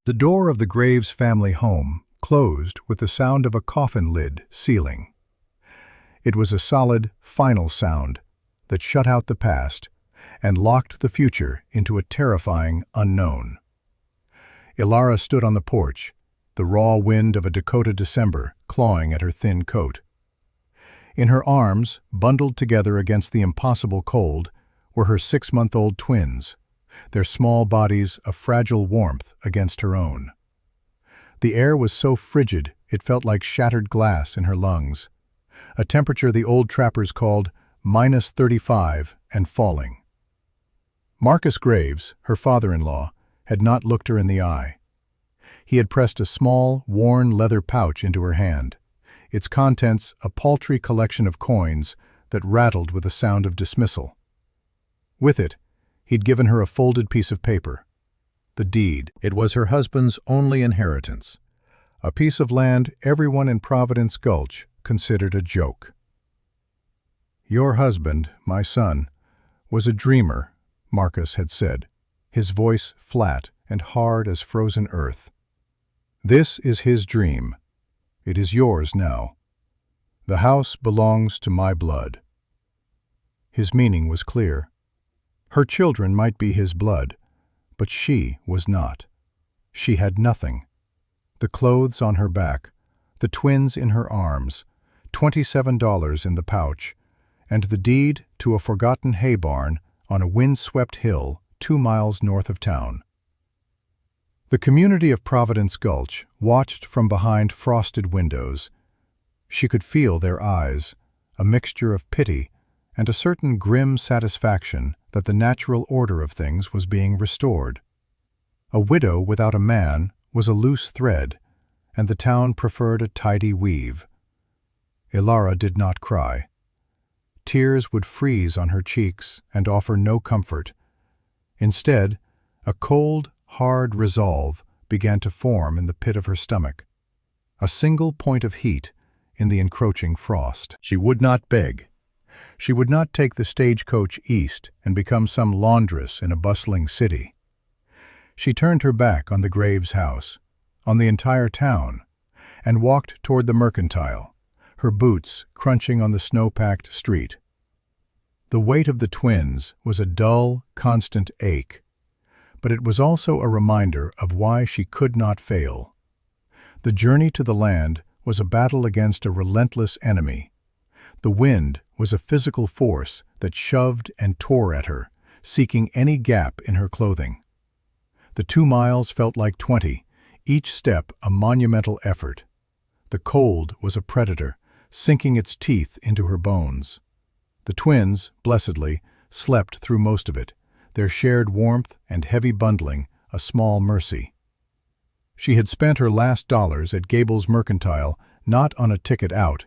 The door of the Graves family home closed with the sound of a coffin lid sealing. It was a solid, final sound that shut out the past and locked the future into a terrifying unknown. Ilara stood on the porch, the raw wind of a Dakota December clawing at her thin coat. In her arms, bundled together against the impossible cold, were her 6-month-old twins, their small bodies a fragile warmth against her own. The air was so frigid it felt like shattered glass in her lungs, a temperature the old trappers called -35 and falling. Marcus Graves, her father-in-law, had not looked her in the eye. He had pressed a small, worn leather pouch into her hand, its contents a paltry collection of coins that rattled with a sound of dismissal. With it, he'd given her a folded piece of paper. The deed. It was her husband's only inheritance, a piece of land everyone in Providence Gulch considered a joke. "Your husband, my son, was a dreamer," Marcus had said, his voice flat and hard as frozen earth. "This is his dream. It is yours now. The house belongs to my blood." His meaning was clear. Her children might be his blood, but she was not. She had nothing. The clothes on her back, the twins in her arms, $27 in the pouch, and the deed to a forgotten hay barn on a wind-swept hill 2 miles north of town. The community of Providence Gulch watched from behind frosted windows. She could feel their eyes, a mixture of pity and a certain grim satisfaction that the natural order of things was being restored. A widow without a man was a loose thread, and the town preferred a tidy weave. Ilara did not cry. Tears would freeze on her cheeks and offer no comfort. Instead, a cold, hard resolve began to form in the pit of her stomach, a single point of heat in the encroaching frost. She would not beg. She would not take the stagecoach east and become some laundress in a bustling city. She turned her back on the Graves house, on the entire town, and walked toward the Mercantile, her boots crunching on the snow-packed street. The weight of the twins was a dull, constant ache, but it was also a reminder of why she could not fail. The journey to the land was a battle against a relentless enemy. The wind was a physical force that shoved and tore at her, seeking any gap in her clothing. The 2 miles felt like 20, each step a monumental effort. The cold was a predator, sinking its teeth into her bones. The twins, blessedly, slept through most of it, their shared warmth and heavy bundling a small mercy. She had spent her last dollars at Gable's Mercantile not on a ticket out,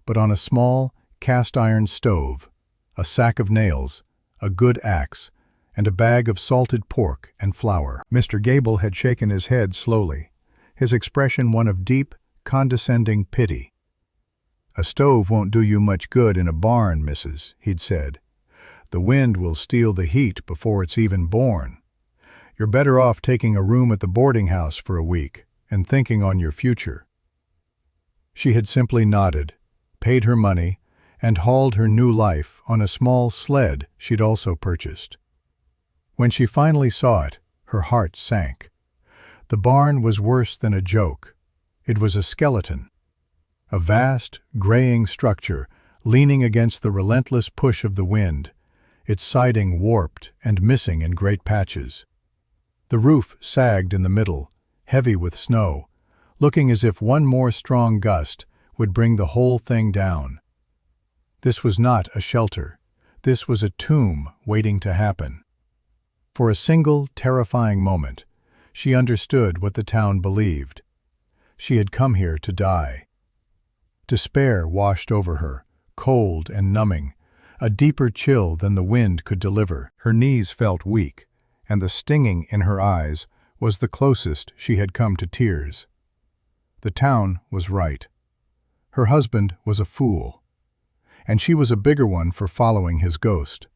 but on a small, cast-iron stove, a sack of nails, a good axe, and a bag of salted pork and flour. Mr. Gable had shaken his head slowly, his expression one of deep, condescending pity. "A stove won't do you much good in a barn, missus," he'd said. "The wind will steal the heat before it's even born. You're better off taking a room at the boarding house for a week and thinking on your future." She had simply nodded, paid her money, and hauled her new life on a small sled she'd also purchased. When she finally saw it, her heart sank. The barn was worse than a joke. It was a skeleton. A vast, graying structure leaning against the relentless push of the wind, its siding warped and missing in great patches. The roof sagged in the middle, heavy with snow, looking as if one more strong gust would bring the whole thing down. This was not a shelter. This was a tomb waiting to happen. For a single, terrifying moment, she understood what the town believed. She had come here to die. Despair washed over her, cold and numbing, a deeper chill than the wind could deliver. Her knees felt weak, and the stinging in her eyes was the closest she had come to tears. The town was right. Her husband was a fool, and she was a bigger one for following his ghost.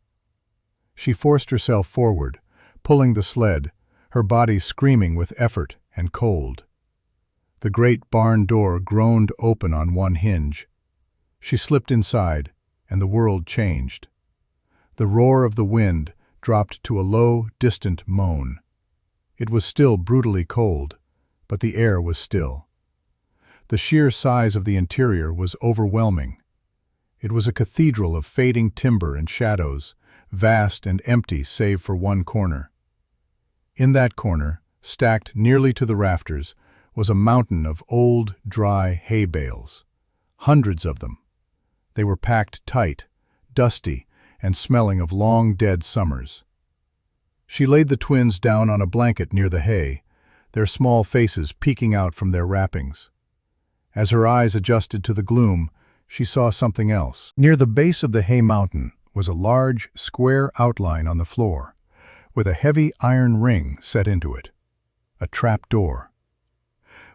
She forced herself forward, pulling the sled, her body screaming with effort and cold. The great barn door groaned open on one hinge. She slipped inside, and the world changed. The roar of the wind dropped to a low, distant moan. It was still brutally cold, but the air was still. The sheer size of the interior was overwhelming. It was a cathedral of fading timber and shadows, vast and empty save for one corner. In that corner, stacked nearly to the rafters, was a mountain of old, dry hay bales. Hundreds of them. They were packed tight, dusty, and smelling of long-dead summers. She laid the twins down on a blanket near the hay, their small faces peeking out from their wrappings. As her eyes adjusted to the gloom, she saw something else. Near the base of the hay mountain was a large, square outline on the floor, with a heavy iron ring set into it. A trap door.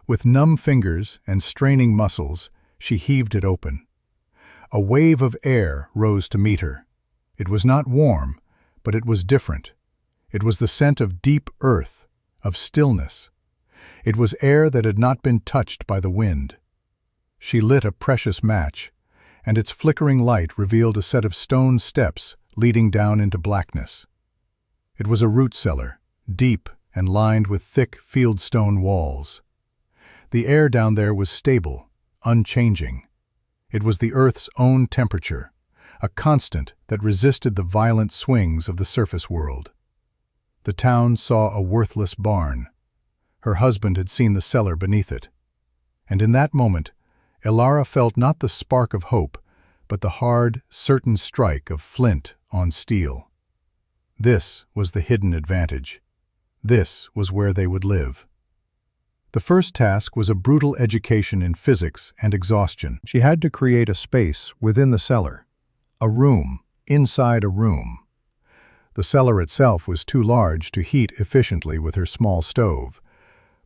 With numb fingers and straining muscles, she heaved it open. A wave of air rose to meet her. It was not warm, but it was different. It was the scent of deep earth, of stillness. It was air that had not been touched by the wind. She lit a precious match, and its flickering light revealed a set of stone steps leading down into blackness. It was a root cellar, deep and lined with thick fieldstone walls. The air down there was stable, unchanging. It was the earth's own temperature, a constant that resisted the violent swings of the surface world. The town saw a worthless barn. Her husband had seen the cellar beneath it. And in that moment, Elara felt not the spark of hope, but the hard, certain strike of flint on steel. This was the hidden advantage. This was where they would live. The first task was a brutal education in physics and exhaustion. She had to create a space within the cellar, a room inside a room. The cellar itself was too large to heat efficiently with her small stove,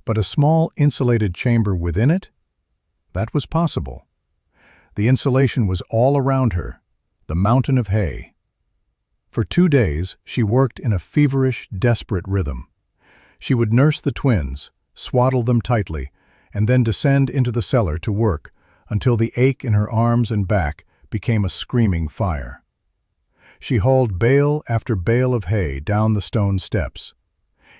but a small insulated chamber within it? That was possible. The insulation was all around her, the mountain of hay. For 2 days, she worked in a feverish, desperate rhythm. She would nurse the twins, swaddle them tightly, and then descend into the cellar to work until the ache in her arms and back became a screaming fire. She hauled bale after bale of hay down the stone steps.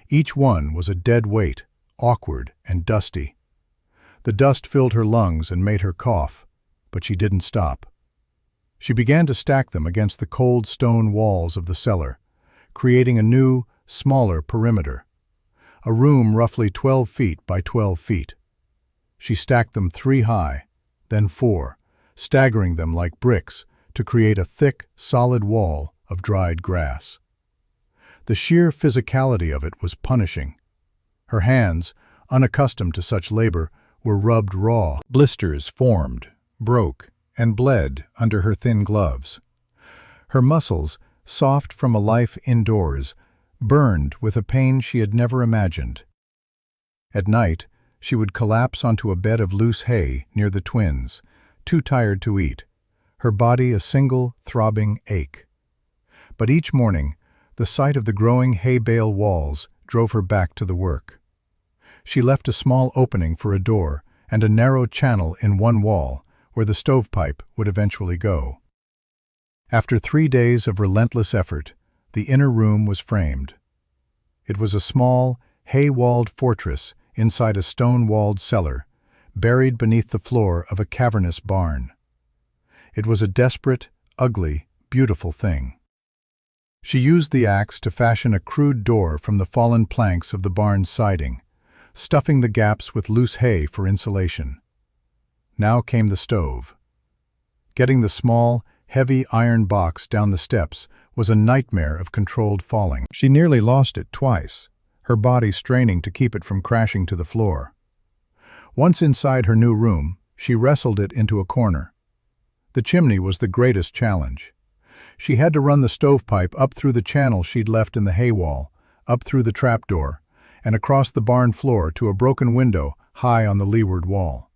Each one was a dead weight, awkward and dusty. The dust filled her lungs and made her cough, but she didn't stop. She began to stack them against the cold stone walls of the cellar, creating a new, smaller perimeter. A room roughly 12 feet by 12 feet. She stacked them 3 high, then 4, staggering them like bricks to create a thick, solid wall of dried grass. The sheer physicality of it was punishing. Her hands, unaccustomed to such labor, were rubbed raw. Blisters formed, broke, and bled under her thin gloves. Her muscles, soft from a life indoors, burned with a pain she had never imagined. At night, she would collapse onto a bed of loose hay near the twins, too tired to eat, her body a single, throbbing ache. But each morning, the sight of the growing hay bale walls drove her back to the work. She left a small opening for a door and a narrow channel in one wall where the stovepipe would eventually go. After 3 days of relentless effort, the inner room was framed. It was a small, hay-walled fortress inside a stone-walled cellar, buried beneath the floor of a cavernous barn. It was a desperate, ugly, beautiful thing. She used the axe to fashion a crude door from the fallen planks of the barn's siding, stuffing the gaps with loose hay for insulation. Now came the stove. Getting the small, heavy iron box down the steps was a nightmare of controlled falling. She nearly lost it twice, her body straining to keep it from crashing to the floor. Once inside her new room, she wrestled it into a corner. The chimney was the greatest challenge. She had to run the stovepipe up through the channel she'd left in the hay wall, up through the trapdoor, and across the barn floor to a broken window high on the leeward wall.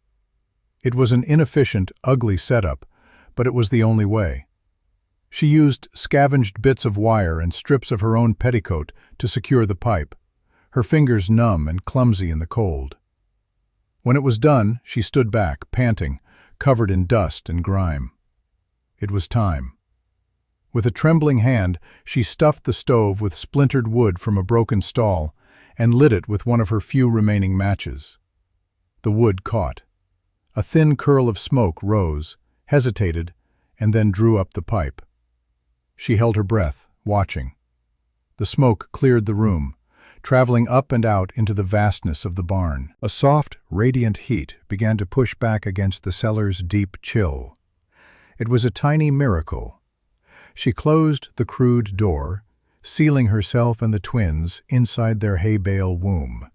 It was an inefficient, ugly setup, but it was the only way. She used scavenged bits of wire and strips of her own petticoat to secure the pipe. her fingers numb and clumsy in the cold. When it was done, she stood back, panting, covered in dust and grime. It was time. With a trembling hand, she stuffed the stove with splintered wood from a broken stall and lit it with one of her few remaining matches. The wood caught. A thin curl of smoke rose, hesitated, and then drew up the pipe. She held her breath, watching. The smoke cleared the room, traveling up and out into the vastness of the barn. A soft, radiant heat began to push back against the cellar's deep chill. It was a tiny miracle. She closed the crude door, sealing herself and the twins inside their hay bale womb.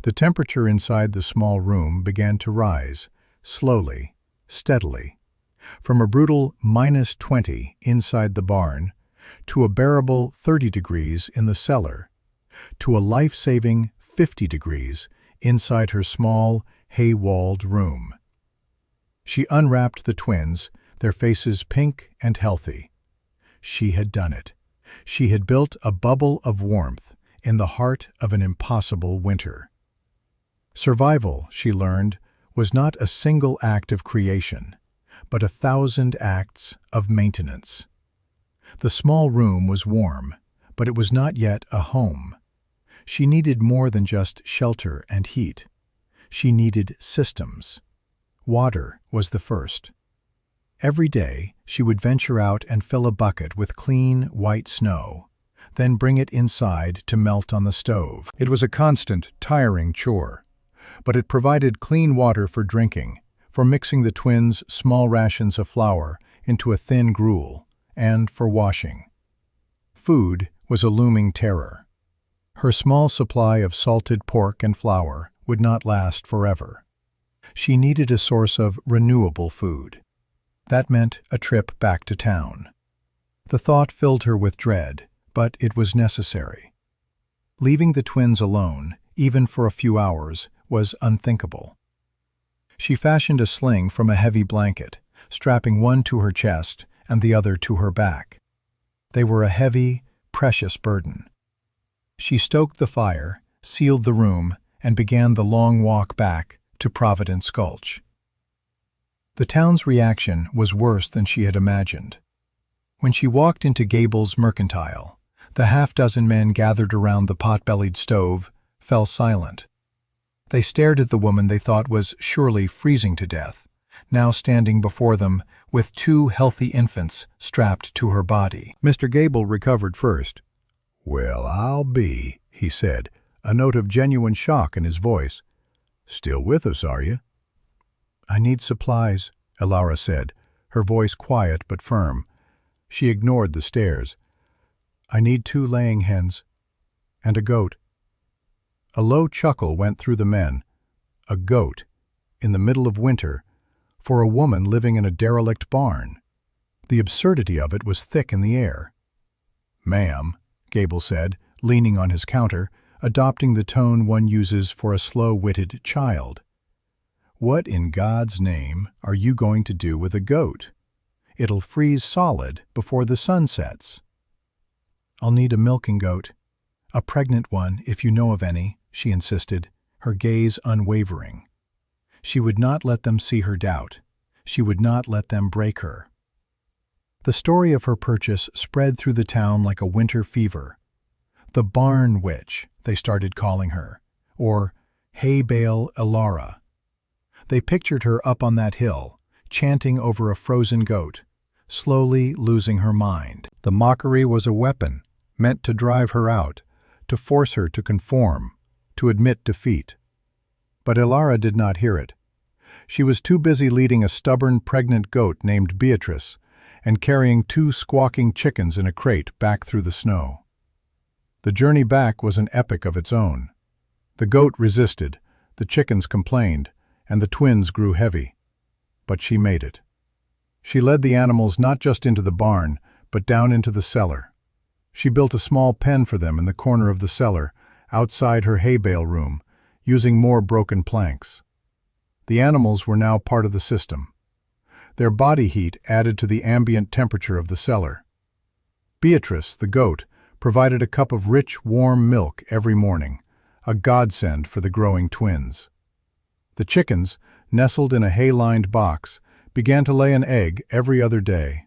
The temperature inside the small room began to rise, slowly, steadily, from a brutal -20 inside the barn to a bearable 30 degrees in the cellar, to a life-saving 50 degrees inside her small, hay-walled room. She unwrapped the twins, their faces pink and healthy. She had done it. She had built a bubble of warmth in the heart of an impossible winter. Survival, she learned, was not a single act of creation, but 1,000 acts of maintenance. The small room was warm, but it was not yet a home. She needed more than just shelter and heat. She needed systems. Water was the first. Every day, she would venture out and fill a bucket with clean, white snow, then bring it inside to melt on the stove. It was a constant, tiring chore, but it provided clean water for drinking, for mixing the twins' small rations of flour into a thin gruel, and for washing. Food was a looming terror. Her small supply of salted pork and flour would not last forever. She needed a source of renewable food. That meant a trip back to town. The thought filled her with dread, but it was necessary. Leaving the twins alone, even for a few hours, was unthinkable. She fashioned a sling from a heavy blanket, strapping one to her chest and the other to her back. They were a heavy, precious burden. She stoked the fire, sealed the room, and began the long walk back to Providence Gulch. The town's reaction was worse than she had imagined. When she walked into Gable's Mercantile, the half-dozen men gathered around the pot-bellied stove fell silent. They stared at the woman they thought was surely freezing to death, now standing before them with 2 healthy infants strapped to her body. Mr. Gable recovered first. "Well, I'll be," he said, a note of genuine shock in his voice. "Still with us, are you?" "I need supplies," Elara said, her voice quiet but firm. She ignored the stares. "I need 2 laying hens. And a goat." A low chuckle went through the men. A goat, in the middle of winter, for a woman living in a derelict barn. The absurdity of it was thick in the air. "Ma'am," Gable said, leaning on his counter, adopting the tone one uses for a slow-witted child. "What in God's name are you going to do with a goat? It'll freeze solid before the sun sets." "I'll need a milking goat. A pregnant one, if you know of any," she insisted, her gaze unwavering. She would not let them see her doubt. She would not let them break her. The story of her purchase spread through the town like a winter fever. The Barn Witch, they started calling her, or Hay Bale Elara. They pictured her up on that hill, chanting over a frozen goat, slowly losing her mind. The mockery was a weapon, meant to drive her out, to force her to conform, to admit defeat. But Elara did not hear it. She was too busy leading a stubborn pregnant goat named Beatrice and carrying 2 squawking chickens in a crate back through the snow. The journey back was an epic of its own. The goat resisted, the chickens complained, and the twins grew heavy. But she made it. She led the animals not just into the barn, but down into the cellar. She built a small pen for them in the corner of the cellar, outside her hay bale room, using more broken planks. The animals were now part of the system. Their body heat added to the ambient temperature of the cellar. Beatrice, the goat, provided a cup of rich, warm milk every morning, a godsend for the growing twins. The chickens, nestled in a hay-lined box, began to lay an egg every other day.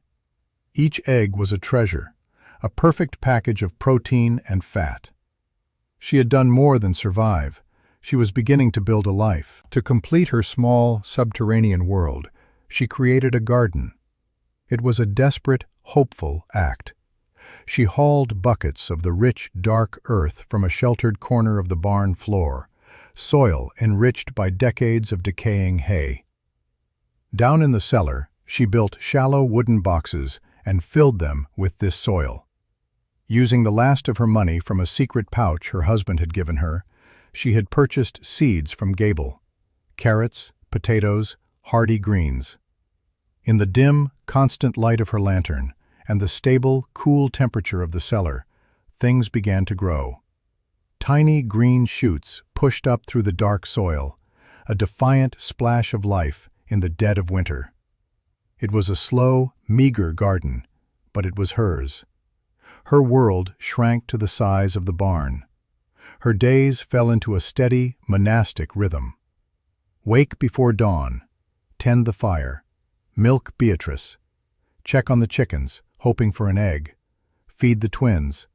Each egg was a treasure, a perfect package of protein and fat. She had done more than survive. She was beginning to build a life. To complete her small, subterranean world, she created a garden. It was a desperate, hopeful act. She hauled buckets of the rich, dark earth from a sheltered corner of the barn floor, soil enriched by decades of decaying hay. Down in the cellar, she built shallow wooden boxes and filled them with this soil. Using the last of her money from a secret pouch her husband had given her, she had purchased seeds from Gable: carrots, potatoes, hardy greens. In the dim, constant light of her lantern and the stable, cool temperature of the cellar, things began to grow. Tiny green shoots pushed up through the dark soil, a defiant splash of life in the dead of winter. It was a slow, meager garden, but it was hers. Her world shrank to the size of the barn. Her days fell into a steady, monastic rhythm. Wake before dawn, tend the fire, milk Beatrice, check on the chickens, hoping for an egg, feed the twins,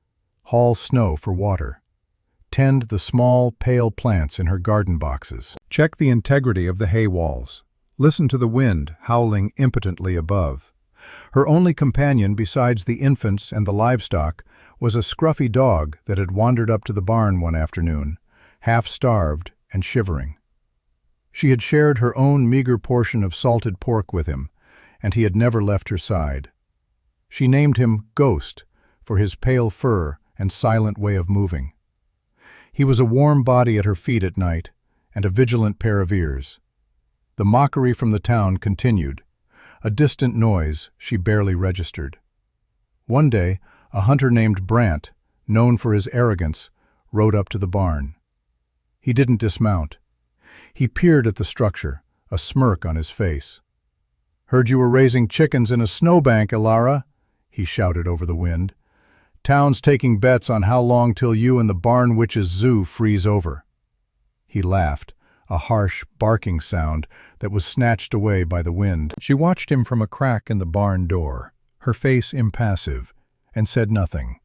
haul snow for water, tend the small, pale plants in her garden boxes, check the integrity of the hay walls, listen to the wind howling impotently above. Her only companion besides the infants and the livestock was a scruffy dog that had wandered up to the barn one afternoon, half-starved and shivering. She had shared her own meager portion of salted pork with him, and he had never left her side. She named him Ghost for his pale fur and silent way of moving. He was a warm body at her feet at night and a vigilant pair of ears. The mockery from the town continued, a distant noise she barely registered. One day, a hunter named Brant, known for his arrogance, rode up to the barn. He didn't dismount. He peered at the structure, a smirk on his face. "Heard you were raising chickens in a snowbank, Elara," he shouted over the wind. "Town's taking bets on how long till you and the Barn Witches' Zoo freeze over." He laughed, a harsh, barking sound that was snatched away by the wind. She watched him from a crack in the barn door, her face impassive, and said nothing.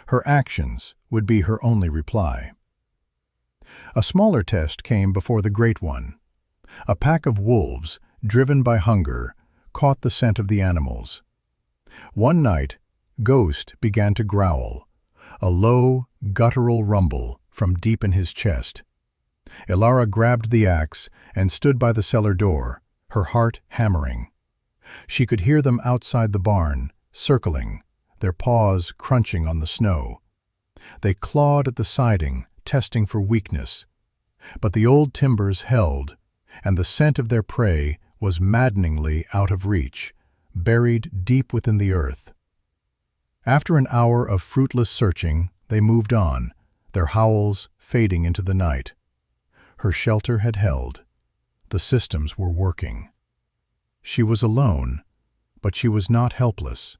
Her actions would be her only reply. A smaller test came before the great one. A pack of wolves, driven by hunger, caught the scent of the animals. One night, Ghost began to growl, a low, guttural rumble from deep in his chest. Elara grabbed the axe and stood by the cellar door, her heart hammering. She could hear them outside the barn, circling, their paws crunching on the snow. They clawed at the siding, testing for weakness. But the old timbers held, and the scent of their prey was maddeningly out of reach, buried deep within the earth. After an hour of fruitless searching, they moved on, their howls fading into the night. Her shelter had held. The systems were working. She was alone, but she was not helpless.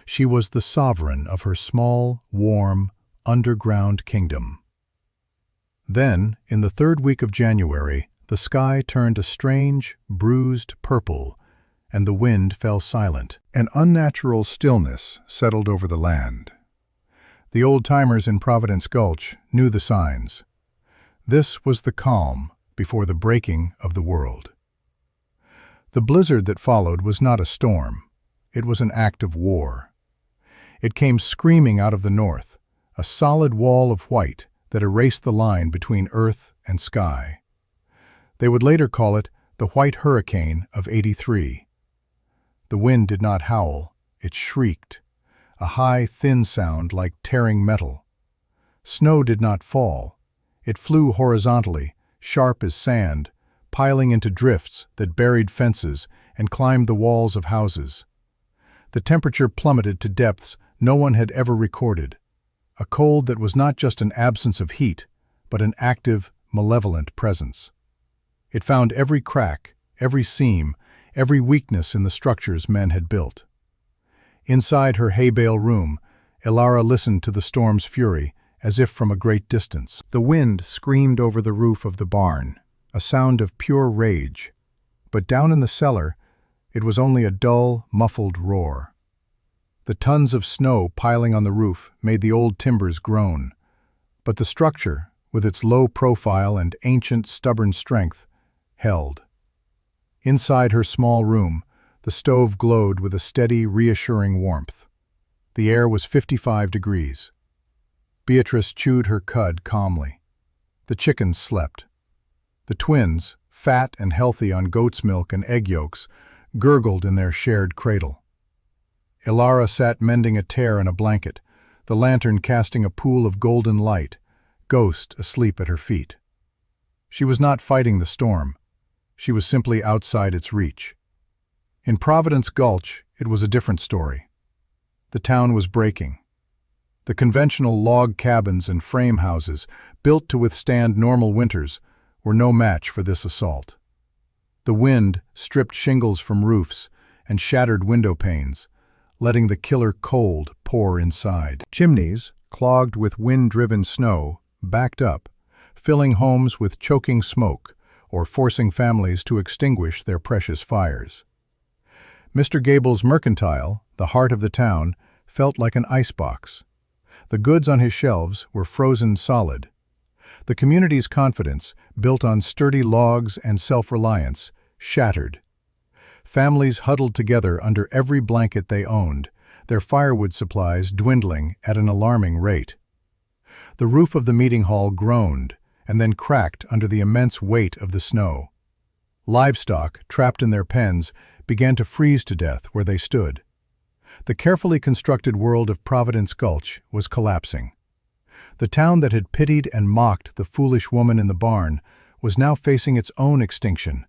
She was the sovereign of her small, warm, underground kingdom. Then, in the third week of January, the sky turned a strange, bruised purple, and the wind fell silent. An unnatural stillness settled over the land. The old-timers in Providence Gulch knew the signs. This was the calm before the breaking of the world. The blizzard that followed was not a storm. It was an act of war. It came screaming out of the north, a solid wall of white that erased the line between earth and sky. They would later call it the White Hurricane of '83. The wind did not howl, it shrieked, a high, thin sound like tearing metal. Snow did not fall. It flew horizontally, sharp as sand, piling into drifts that buried fences and climbed the walls of houses. The temperature plummeted to depths no one had ever recorded, a cold that was not just an absence of heat, but an active, malevolent presence. It found every crack, every seam, every weakness in the structures men had built. Inside her hay bale room, Elara listened to the storm's fury as if from a great distance. The wind screamed over the roof of the barn, a sound of pure rage. But down in the cellar, it was only a dull, muffled roar. The tons of snow piling on the roof made the old timbers groan, but the structure, with its low profile and ancient, stubborn strength, held. Inside her small room, the stove glowed with a steady, reassuring warmth. The air was 55 degrees. Beatrice chewed her cud calmly. The chickens slept. The twins, fat and healthy on goat's milk and egg yolks, gurgled in their shared cradle. Ilara sat mending a tear in a blanket, the lantern casting a pool of golden light, Ghost asleep at her feet. She was not fighting the storm. She was simply outside its reach. In Providence Gulch, it was a different story. The town was breaking. The conventional log cabins and frame houses, built to withstand normal winters, were no match for this assault. The wind stripped shingles from roofs and shattered window panes, letting the killer cold pour inside. Chimneys, clogged with wind-driven snow, backed up, filling homes with choking smoke or forcing families to extinguish their precious fires. Mr. Gable's mercantile, the heart of the town, felt like an icebox. The goods on his shelves were frozen solid. The community's confidence, built on sturdy logs and self-reliance, shattered. Families huddled together under every blanket they owned, their firewood supplies dwindling at an alarming rate. The roof of the meeting hall groaned and then cracked under the immense weight of the snow. Livestock, trapped in their pens, began to freeze to death where they stood. The carefully constructed world of Providence Gulch was collapsing. The town that had pitied and mocked the foolish woman in the barn was now facing its own extinction,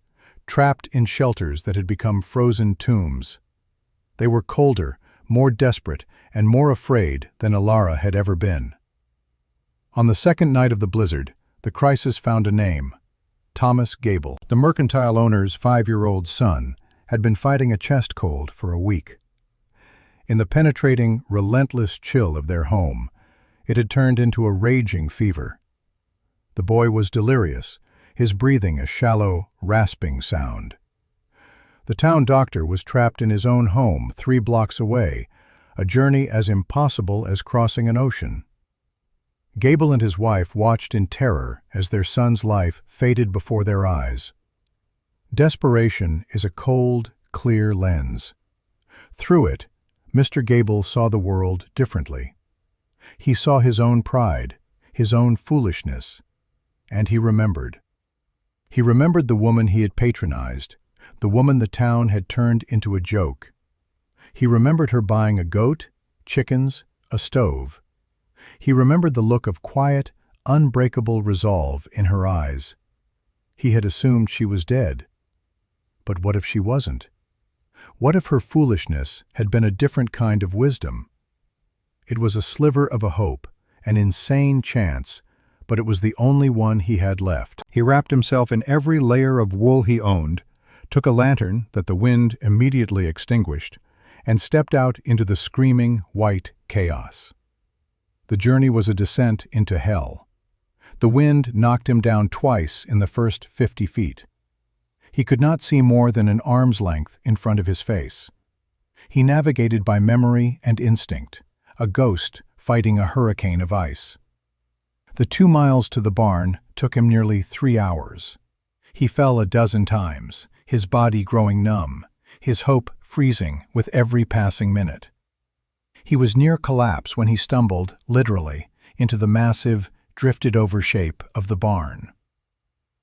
trapped in shelters that had become frozen tombs. They were colder, more desperate, and more afraid than Ilara had ever been. On the second night of the blizzard, the crisis found a name: Thomas Gable. The mercantile owner's 5-year-old son had been fighting a chest cold for a week. In the penetrating, relentless chill of their home, it had turned into a raging fever. The boy was delirious, his breathing a shallow, rasping sound. The town doctor was trapped in his own home 3 blocks away, a journey as impossible as crossing an ocean. Gable and his wife watched in terror as their son's life faded before their eyes. Desperation is a cold, clear lens. Through it, Mr. Gable saw the world differently. He saw his own pride, his own foolishness, and he remembered. He remembered the woman he had patronized, the woman the town had turned into a joke. He remembered her buying a goat, chickens, a stove. He remembered the look of quiet, unbreakable resolve in her eyes. He had assumed she was dead. But what if she wasn't? What if her foolishness had been a different kind of wisdom? It was a sliver of a hope, an insane chance, but it was the only one he had left. He wrapped himself in every layer of wool he owned, took a lantern that the wind immediately extinguished, and stepped out into the screaming, white chaos. The journey was a descent into hell. The wind knocked him down twice in the first 50 feet. He could not see more than an arm's length in front of his face. He navigated by memory and instinct, a ghost fighting a hurricane of ice. The 2 miles to the barn took him nearly 3 hours. He fell a dozen times, his body growing numb, his hope freezing with every passing minute. He was near collapse when he stumbled, literally, into the massive, drifted-over shape of the barn.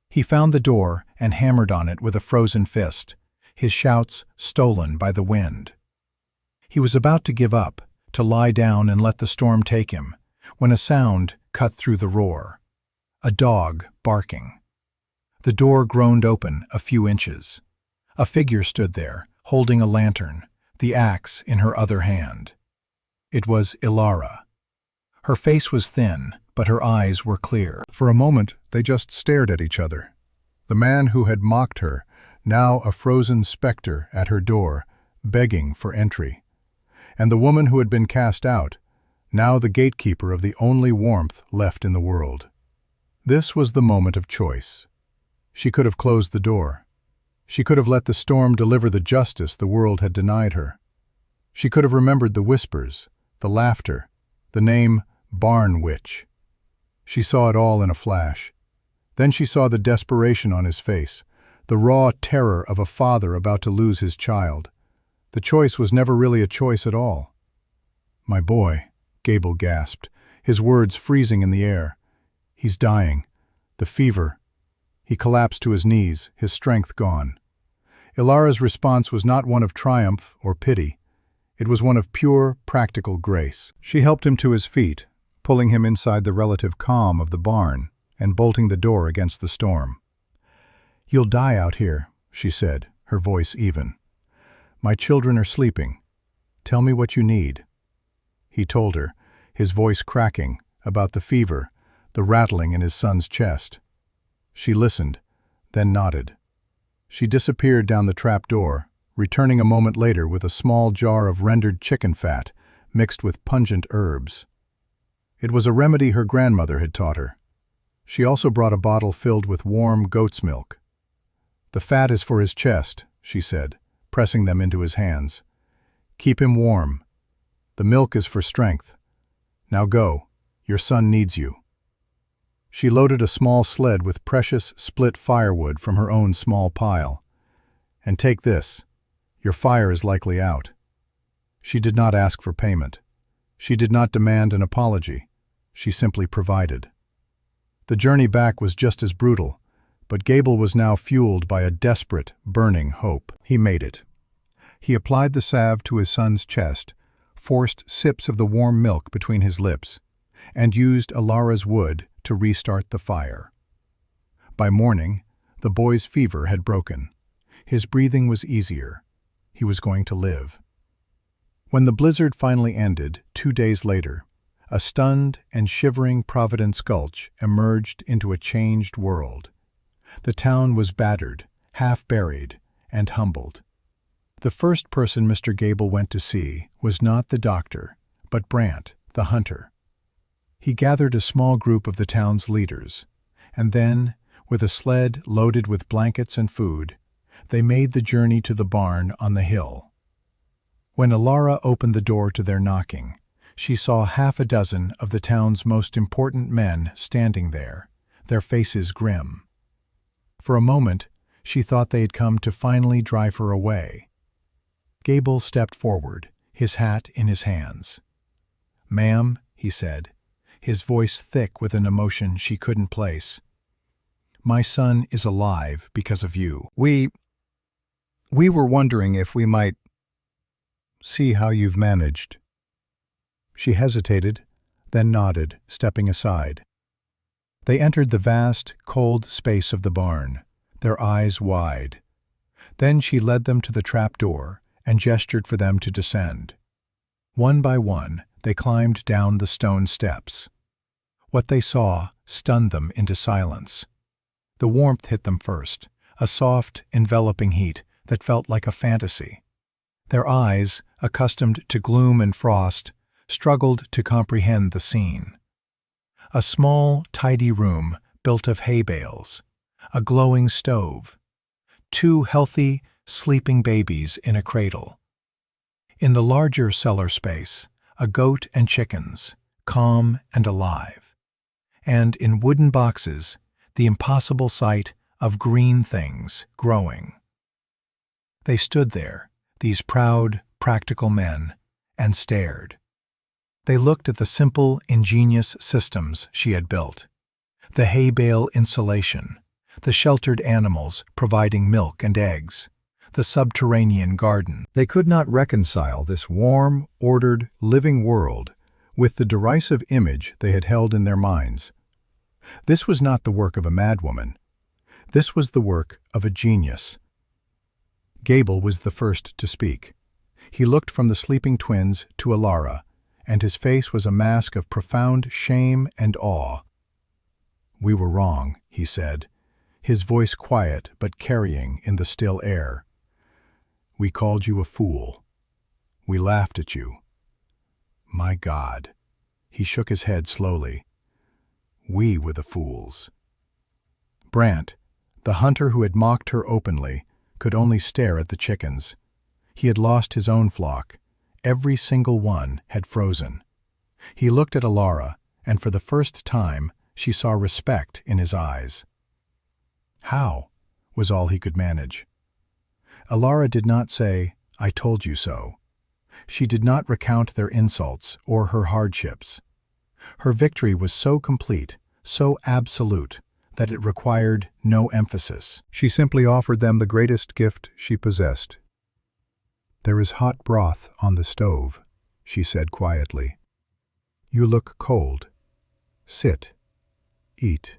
He found the door and hammered on it with a frozen fist, his shouts stolen by the wind. He was about to give up, to lie down and let the storm take him, when a sound cut through the roar. A dog barking. The door groaned open a few inches. A figure stood there, holding a lantern, the axe in her other hand. It was Ilara. Her face was thin, but her eyes were clear. For a moment, they just stared at each other. The man who had mocked her, now a frozen specter at her door, begging for entry. And the woman who had been cast out, now the gatekeeper of the only warmth left in the world. This was the moment of choice. She could have closed the door. She could have let the storm deliver the justice the world had denied her. She could have remembered the whispers, the laughter, the name Barn Witch. She saw it all in a flash. Then she saw the desperation on his face, the raw terror of a father about to lose his child. The choice was never really a choice at all. "My boy," Gable gasped, his words freezing in the air. "He's dying. The fever." He collapsed to his knees, his strength gone. Ilara's response was not one of triumph or pity. It was one of pure, practical grace. She helped him to his feet, pulling him inside the relative calm of the barn and bolting the door against the storm. "You'll die out here," she said, her voice even. "My children are sleeping. Tell me what you need." He told her, his voice cracking, about the fever, the rattling in his son's chest. She listened, then nodded. She disappeared down the trap door, returning a moment later with a small jar of rendered chicken fat mixed with pungent herbs. It was a remedy her grandmother had taught her. She also brought a bottle filled with warm goat's milk. "The fat is for his chest," she said, pressing them into his hands. "Keep him warm. The milk is for strength. Now go. Your son needs you." She loaded a small sled with precious split firewood from her own small pile. "And take this. Your fire is likely out." She did not ask for payment. She did not demand an apology. She simply provided. The journey back was just as brutal, but Gable was now fueled by a desperate, burning hope. He made it. He applied the salve to his son's chest, forced sips of the warm milk between his lips, and used Ilara's wood to restart the fire. By morning, the boy's fever had broken. His breathing was easier. He was going to live. When the blizzard finally ended, 2 days later, a stunned and shivering Providence Gulch emerged into a changed world. The town was battered, half-buried, and humbled. The first person Mr. Gable went to see was not the doctor, but Brant, the hunter. He gathered a small group of the town's leaders, and then, with a sled loaded with blankets and food, they made the journey to the barn on the hill. When Ilara opened the door to their knocking, she saw 6 of the town's most important men standing there, their faces grim. For a moment, she thought they had come to finally drive her away. Gable stepped forward, his hat in his hands. "Ma'am," he said, his voice thick with an emotion she couldn't place. "My son is alive because of you. We were wondering if we might see how you've managed." She hesitated, then nodded, stepping aside. They entered the vast, cold space of the barn, their eyes wide. Then she led them to the trap door and gestured for them to descend. One by one, they climbed down the stone steps. What they saw stunned them into silence. The warmth hit them first, a soft, enveloping heat that felt like a fantasy. Their eyes, accustomed to gloom and frost, struggled to comprehend the scene. A small, tidy room built of hay bales, a glowing stove, 2 healthy, sleeping babies in a cradle. In the larger cellar space, a goat and chickens, calm and alive. And in wooden boxes, the impossible sight of green things growing. They stood there, these proud, practical men, and stared. They looked at the simple, ingenious systems she had built. The hay bale insulation, the sheltered animals providing milk and eggs, the subterranean garden. They could not reconcile this warm, ordered, living world with the derisive image they had held in their minds. This was not the work of a madwoman. This was the work of a genius. Gable was the first to speak. He looked from the sleeping twins to Ilara, and his face was a mask of profound shame and awe. "We were wrong," he said, his voice quiet but carrying in the still air. "We called you a fool. We laughed at you. My God, He shook his head slowly. We were the fools. Brant, the hunter who had mocked her openly, could only stare at the chickens. He had lost his own flock. Every single one had frozen. He looked at Alara, and for the first time she saw respect in his eyes. "How?" was all he could manage. Alara did not say, "I told you so." She did not recount their insults or her hardships. Her victory was so complete, so absolute, that it required no emphasis. She simply offered them the greatest gift she possessed. "There is hot broth on the stove," she said quietly. "You look cold. Sit. Eat."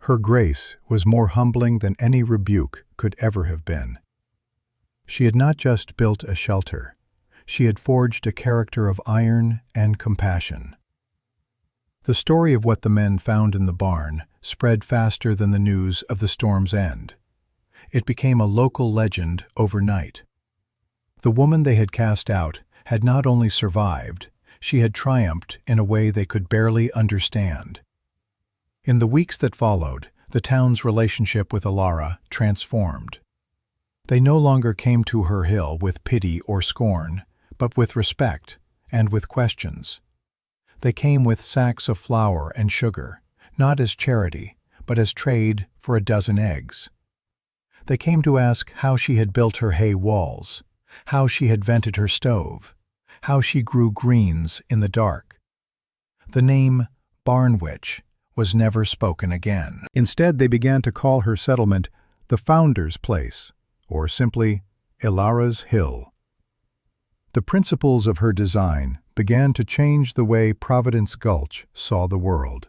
Her grace was more humbling than any rebuke could ever have been. She had not just built a shelter. She had forged a character of iron and compassion. The story of what the men found in the barn spread faster than the news of the storm's end. It became a local legend overnight. The woman they had cast out had not only survived, she had triumphed in a way they could barely understand. In the weeks that followed, the town's relationship with Alara transformed. They no longer came to her hill with pity or scorn, but with respect and with questions. They came with sacks of flour and sugar, not as charity, but as trade for a dozen eggs. They came to ask how she had built her hay walls, how she had vented her stove, how she grew greens in the dark. The name Barn Witch was never spoken again. Instead, they began to call her settlement the Founder's Place, or simply Alara's Hill. The principles of her design began to change the way Providence Gulch saw the world.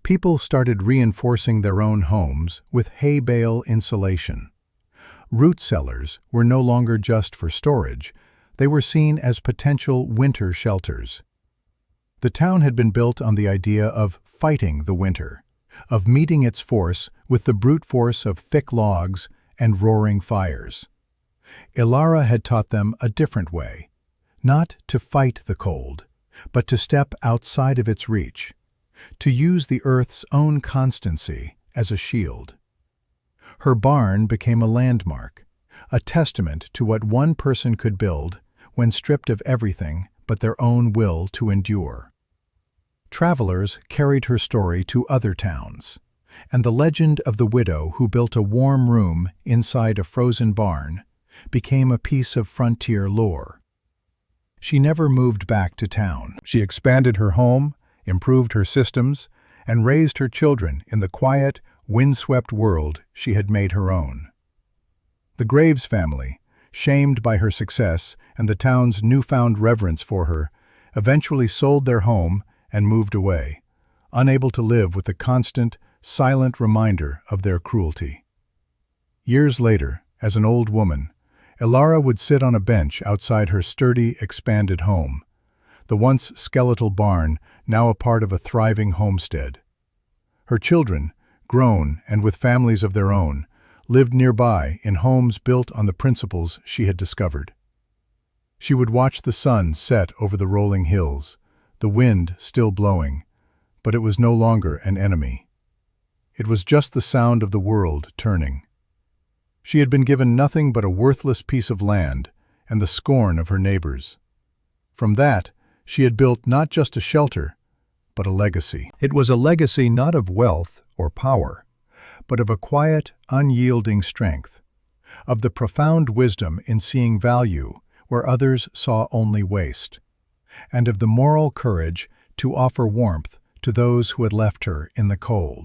People started reinforcing their own homes with hay bale insulation. Root cellars were no longer just for storage, they were seen as potential winter shelters. The town had been built on the idea of fighting the winter, of meeting its force with the brute force of thick logs and roaring fires. Alara had taught them a different way, not to fight the cold, but to step outside of its reach, to use the earth's own constancy as a shield. Her barn became a landmark, a testament to what one person could build when stripped of everything but their own will to endure. Travelers carried her story to other towns, and the legend of the widow who built a warm room inside a frozen barn became a piece of frontier lore. She never moved back to town. She expanded her home, improved her systems, and raised her children in the quiet, windswept world she had made her own. The Graves family, shamed by her success and the town's newfound reverence for her, eventually sold their home and moved away, unable to live with the constant, silent reminder of their cruelty. Years later, as an old woman, Alara would sit on a bench outside her sturdy, expanded home, the once skeletal barn now a part of a thriving homestead. Her children, grown and with families of their own, lived nearby in homes built on the principles she had discovered. She would watch the sun set over the rolling hills, the wind still blowing, but it was no longer an enemy. It was just the sound of the world turning. She had been given nothing but a worthless piece of land and the scorn of her neighbors. From that, she had built not just a shelter, but a legacy. It was a legacy not of wealth or power, but of a quiet, unyielding strength, of the profound wisdom in seeing value where others saw only waste, and of the moral courage to offer warmth to those who had left her in the cold.